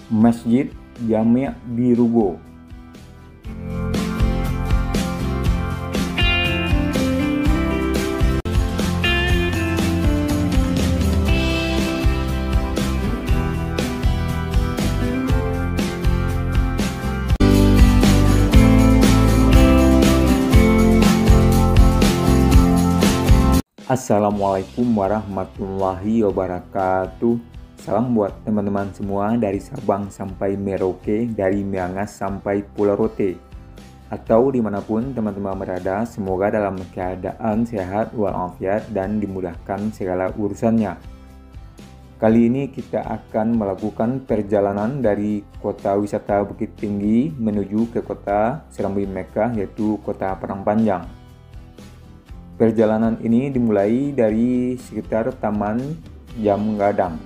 Masjid Jami' Birugo. Assalamualaikum warahmatullahi wabarakatuh. Salam buat teman-teman semua dari Sabang sampai Merauke, dari Miangas sampai Pulau Rote, atau dimanapun teman-teman berada. Semoga dalam keadaan sehat walafiat dan dimudahkan segala urusannya. Kali ini kita akan melakukan perjalanan dari kota wisata Bukit Tinggi menuju ke kota Serambi Mekah, yaitu kota Padang Panjang. Perjalanan ini dimulai dari sekitar Taman Jam Gadang.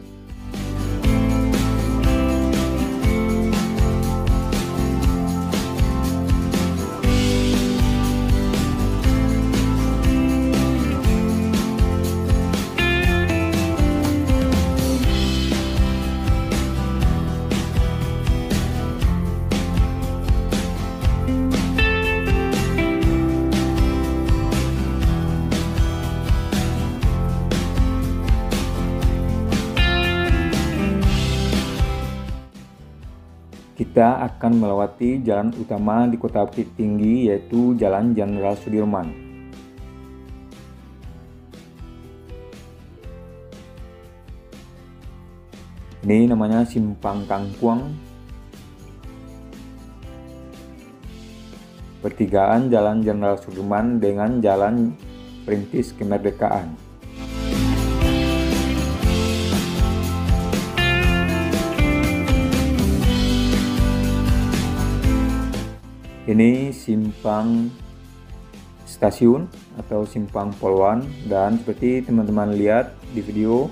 Kita akan melewati jalan utama di kota Bukit Tinggi, yaitu Jalan Jenderal Sudirman. Ini namanya Simpang Kangkuang. Pertigaan Jalan Jenderal Sudirman dengan Jalan Perintis Kemerdekaan. Ini simpang stasiun atau simpang Poluan, dan seperti teman-teman lihat di video,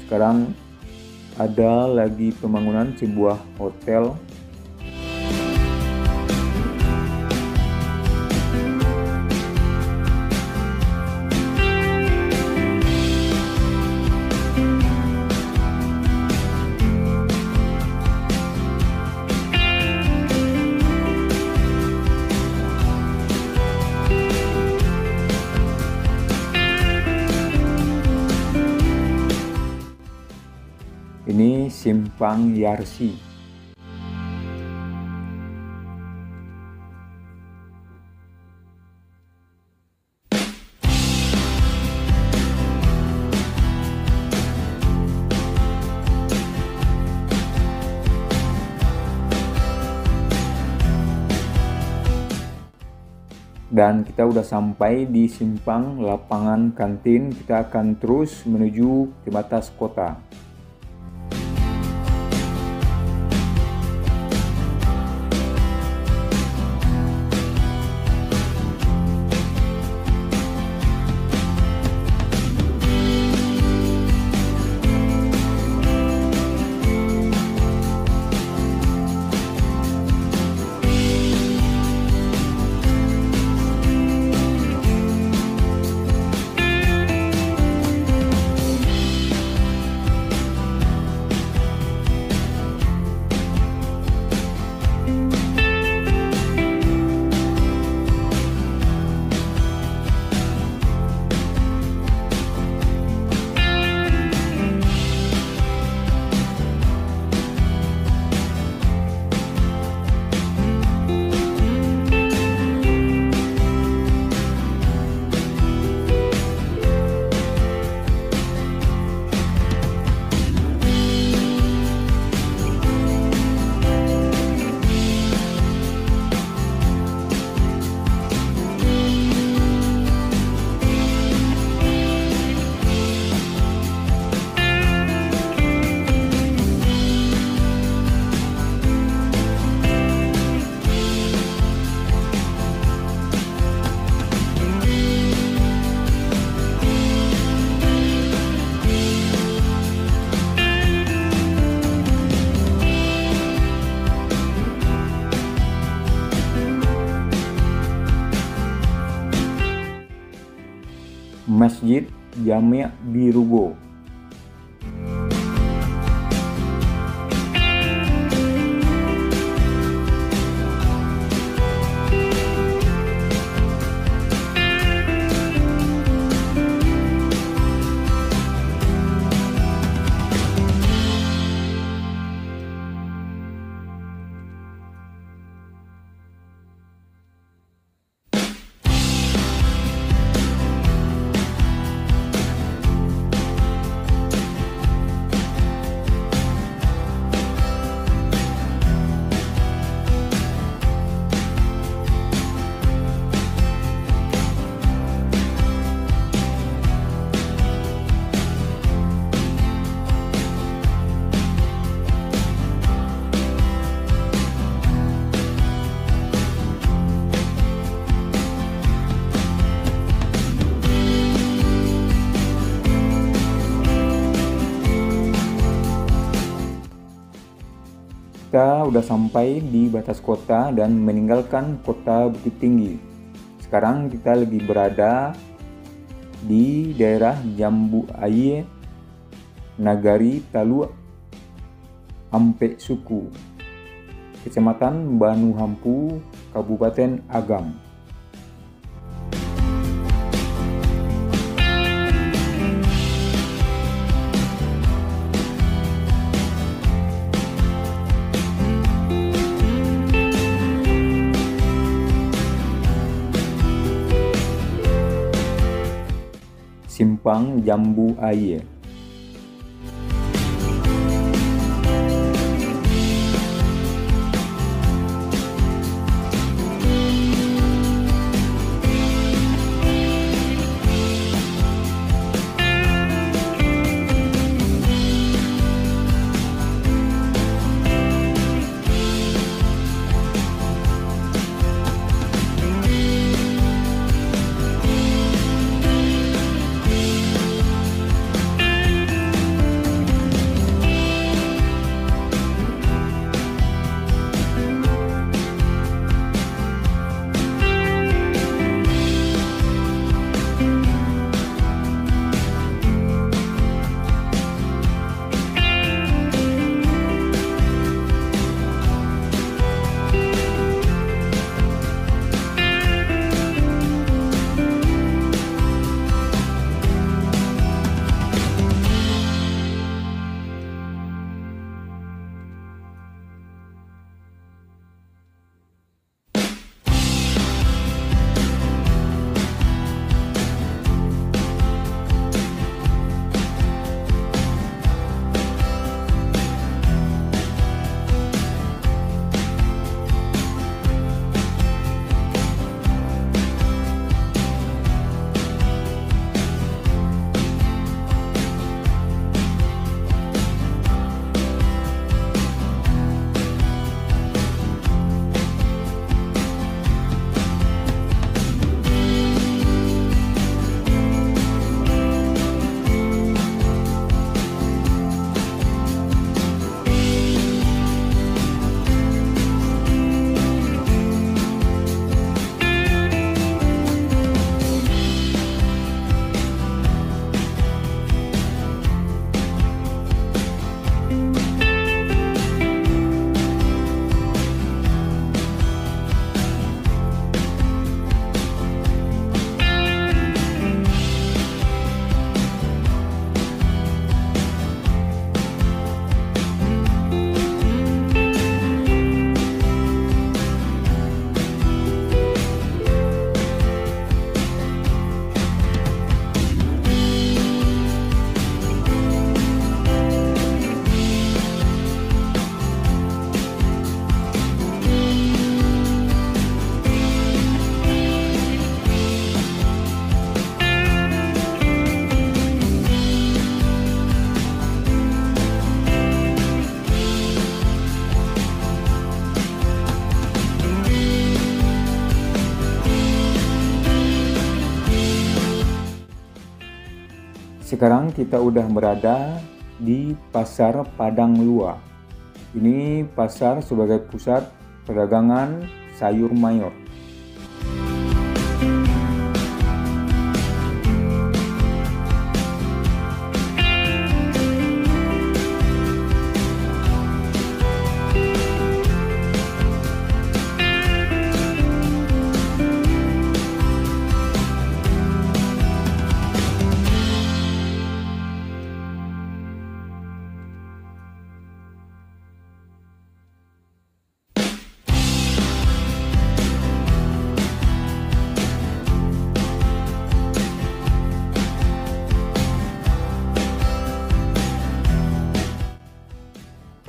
sekarang ada lagi pembangunan sebuah hotel. Ini Simpang Yarsi. Dan kita udah sampai di Simpang Lapangan Kantin. Kita akan terus menuju ke batas kota. Masjid Jami' Birugo. Kita udah sampai di batas kota dan meninggalkan kota Bukit Tinggi. Sekarang kita lagi berada di daerah Jambu Aye, Nagari Talu Ampe Suku, Kecamatan Banu Hampu, Kabupaten Agam. Simpang Jambu Aye. Sekarang kita udah berada di Pasar Padang Lua. Ini pasar sebagai pusat perdagangan sayur mayur.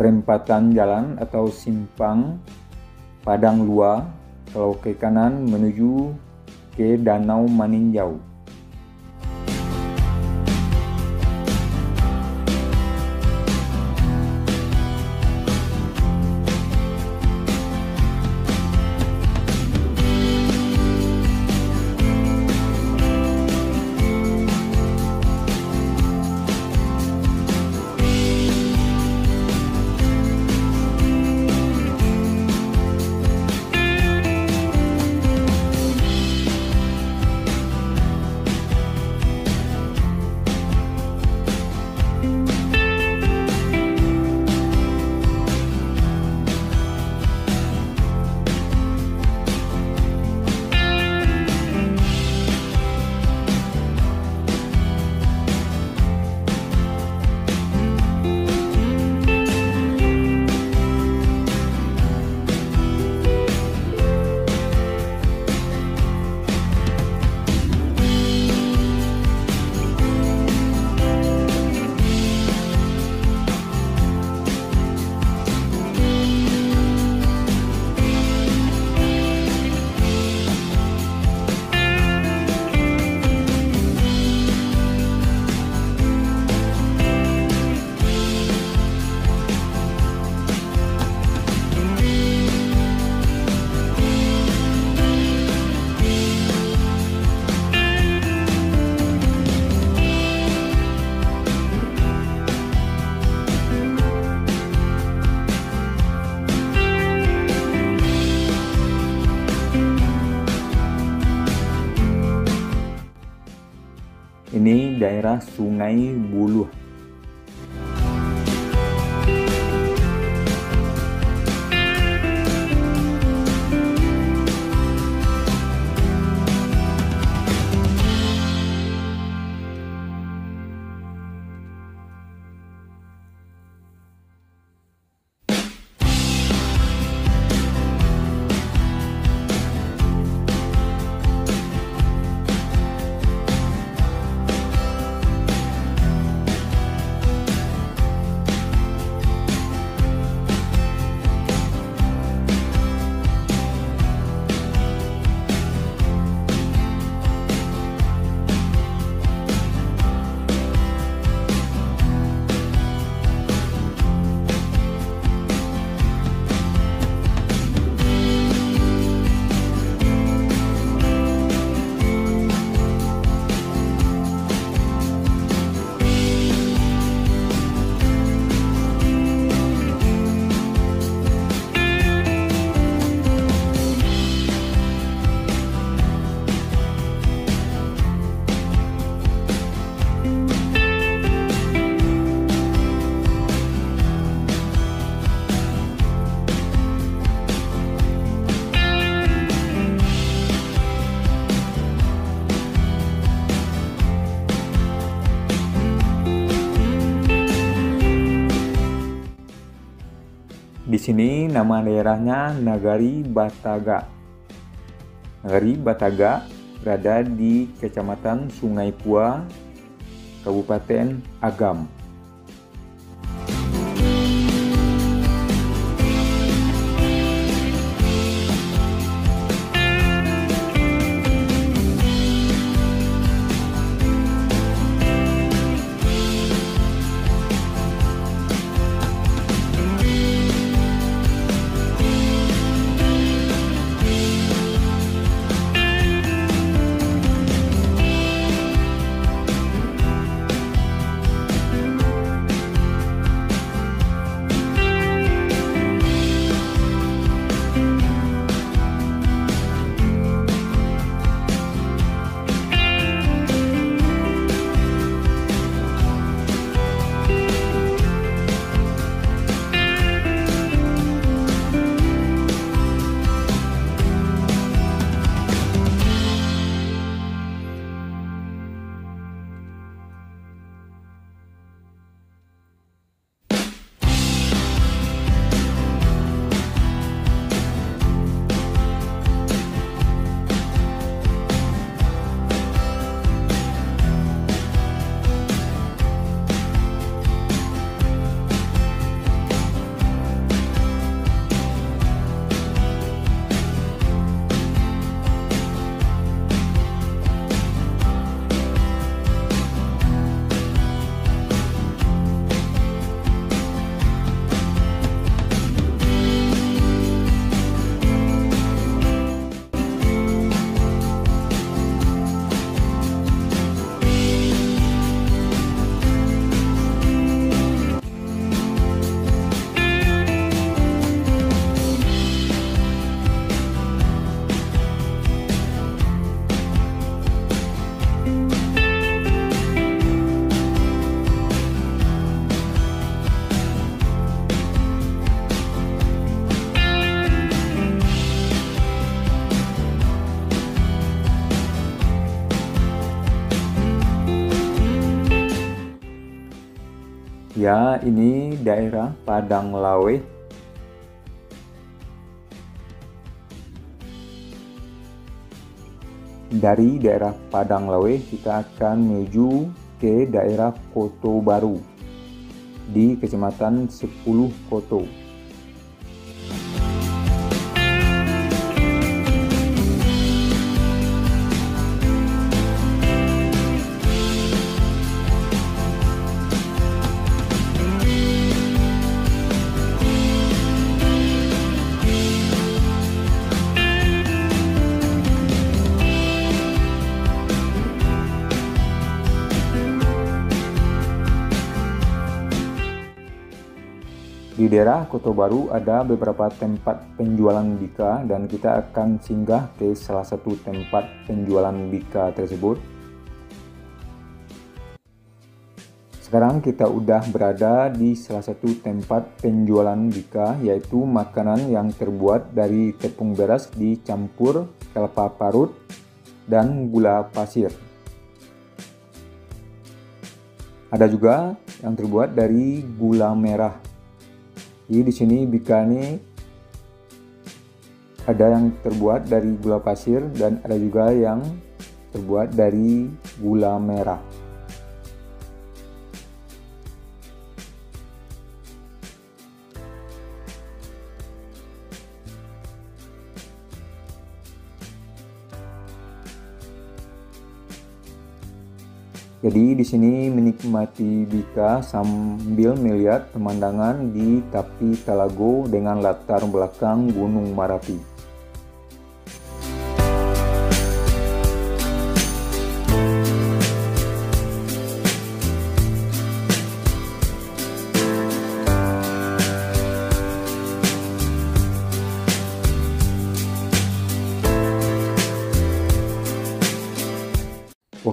Perempatan jalan atau simpang Padang Lua, kalau ke kanan menuju ke Danau Maninjau. daerah Sungai Buloh. Di sini nama daerahnya Nagari Bataga. Nagari Bataga berada di Kecamatan Sungai Pua, Kabupaten Agam. Ya, ini daerah Padang Lawe. Dari daerah Padang Lawe kita akan menuju ke daerah Koto Baru di Kecamatan 10 Koto. Di daerah Koto Baru ada beberapa tempat penjualan bika dan kita akan singgah ke salah satu tempat penjualan bika tersebut. Sekarang kita udah berada di salah satu tempat penjualan bika, yaitu makanan yang terbuat dari tepung beras dicampur kelapa parut dan gula pasir. Ada juga yang terbuat dari gula merah. Jadi di sini bika ini ada yang terbuat dari gula pasir dan ada juga yang terbuat dari gula merah. Jadi di sini menikmati bika sambil melihat pemandangan di tepi Talago dengan latar belakang Gunung Marapi.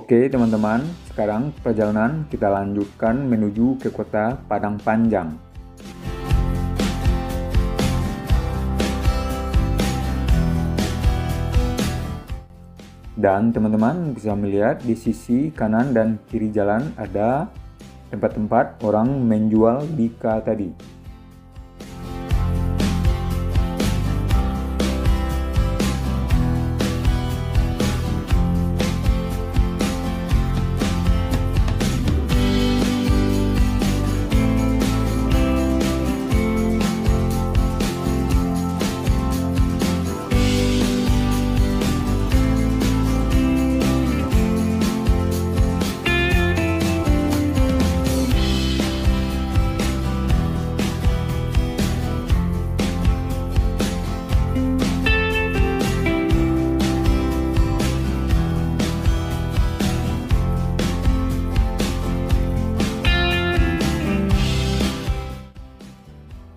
Oke teman-teman, sekarang perjalanan kita lanjutkan menuju ke kota Padang Panjang. Dan teman-teman bisa melihat di sisi kanan dan kiri jalan ada tempat-tempat orang menjual bika tadi.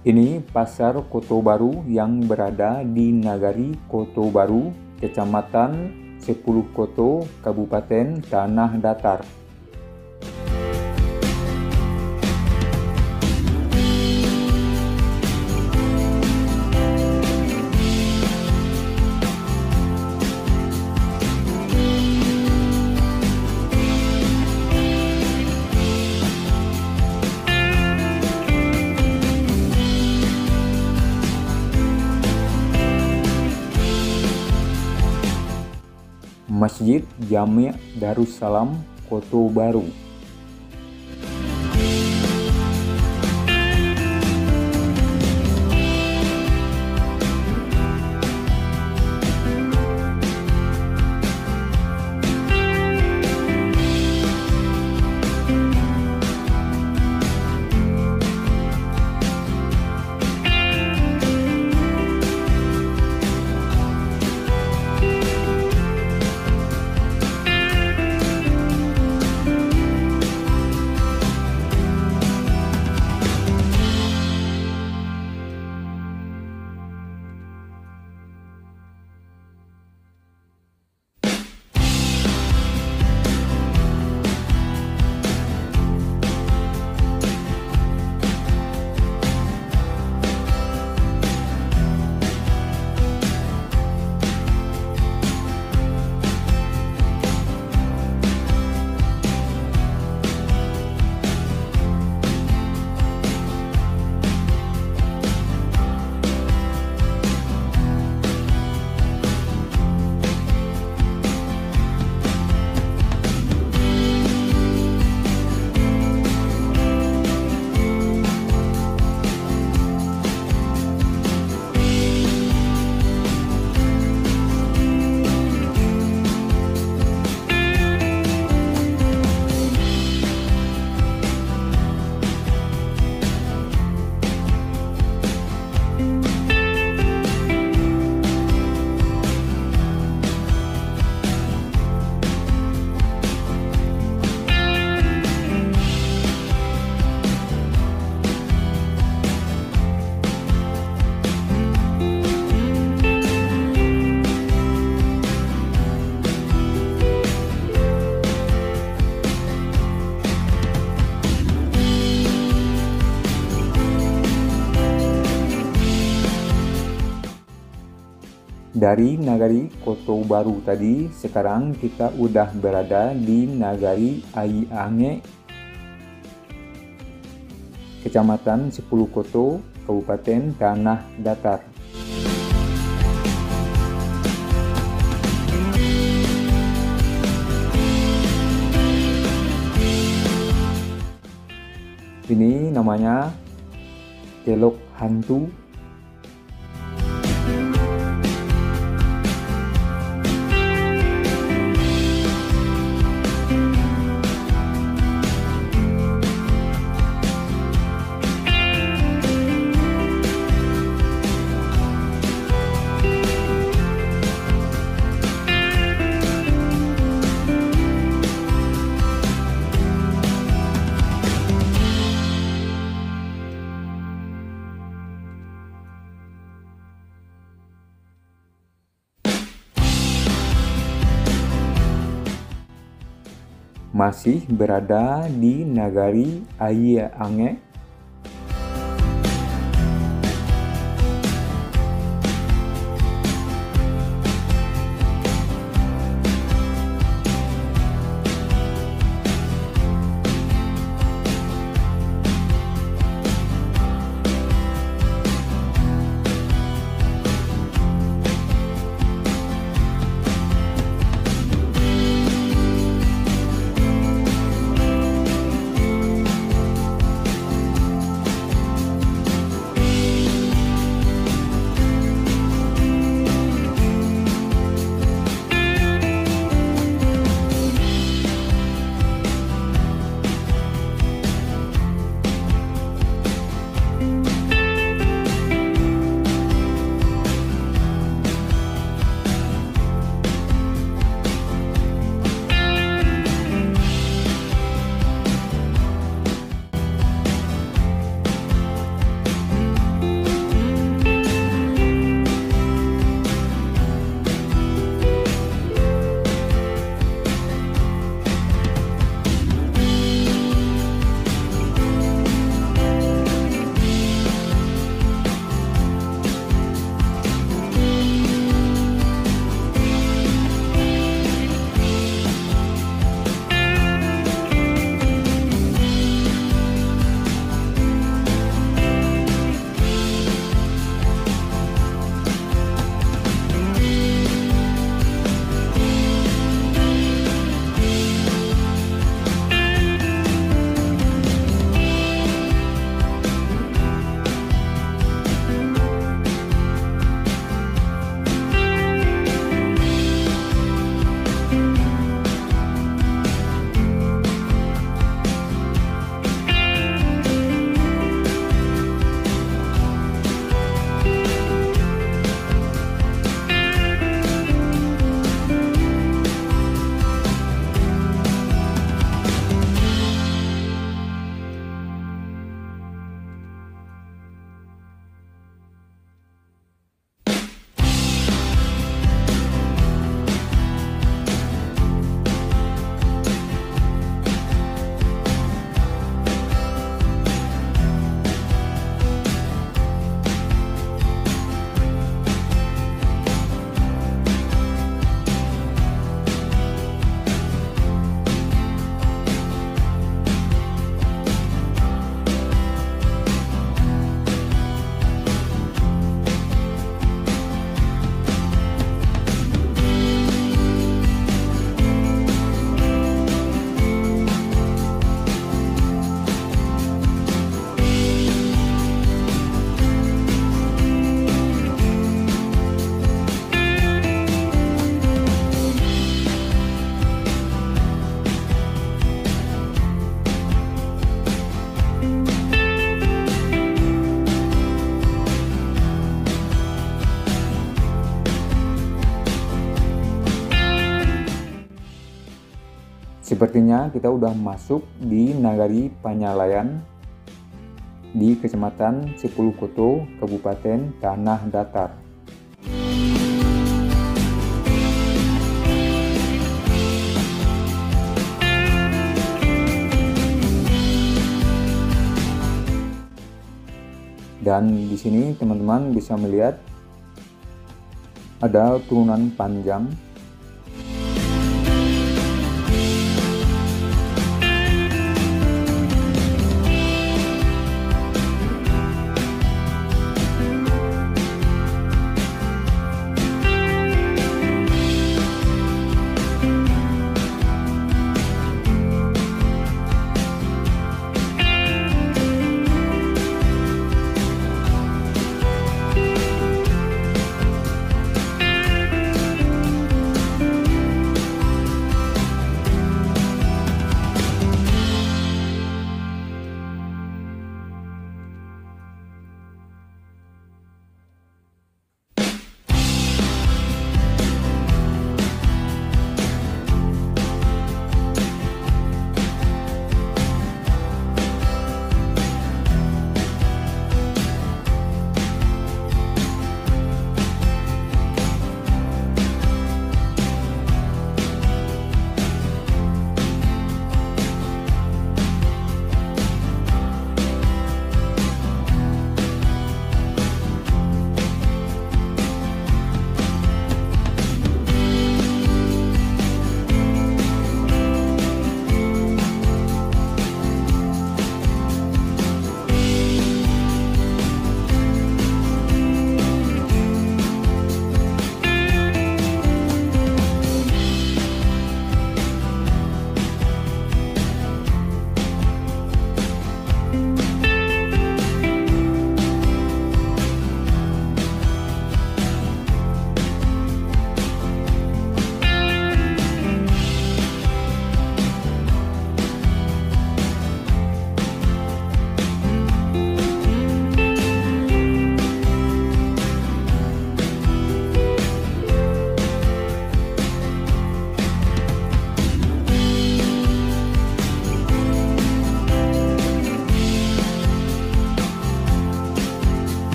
Ini Pasar Koto Baru yang berada di Nagari Koto Baru, Kecamatan 10 Koto, Kabupaten Tanah Datar. Masjid Jami' Darussalam Koto Baru. Dari Nagari Koto Baru tadi, sekarang kita udah berada di Nagari Aiange, Kecamatan 10 Koto, Kabupaten Tanah Datar. Ini namanya Kelok Hantu. Masih berada di Nagari Aiange. Sepertinya kita udah masuk di Nagari Panyalayan di Kecamatan 10 Koto, Kabupaten Tanah Datar. Dan di sini teman-teman bisa melihat ada turunan panjang,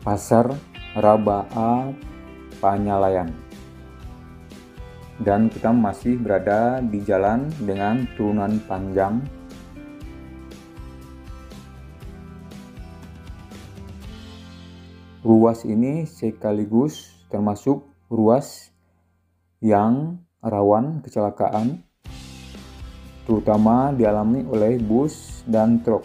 Pasar Rabaah Panyalayan. Dan kita masih berada di jalan dengan turunan panjang. Ruas ini sekaligus termasuk ruas yang rawan kecelakaan, terutama dialami oleh bus dan truk.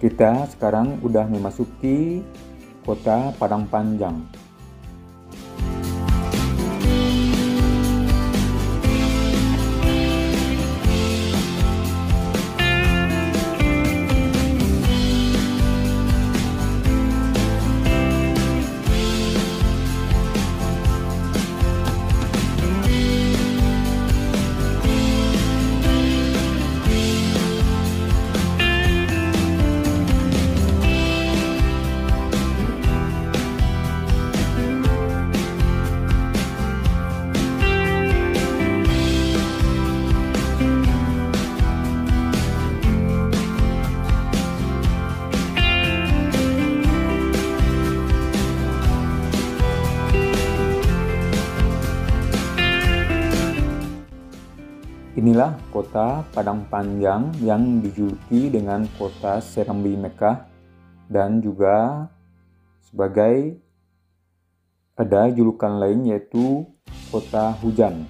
Kita sekarang udah memasuki kota Padang Panjang. Inilah kota Padang Panjang yang dijuluki dengan kota Serambi Mekah dan juga sebagai ada julukan lain yaitu kota hujan.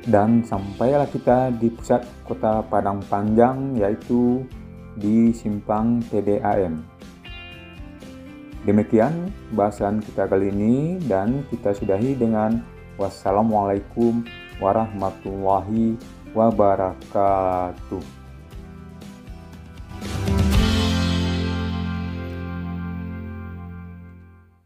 Dan sampailah kita di pusat kota Padang Panjang, yaitu di Simpang TDAM. Demikian bahasan kita kali ini dan kita sudahi dengan wassalamualaikum warahmatullahi wabarakatuh.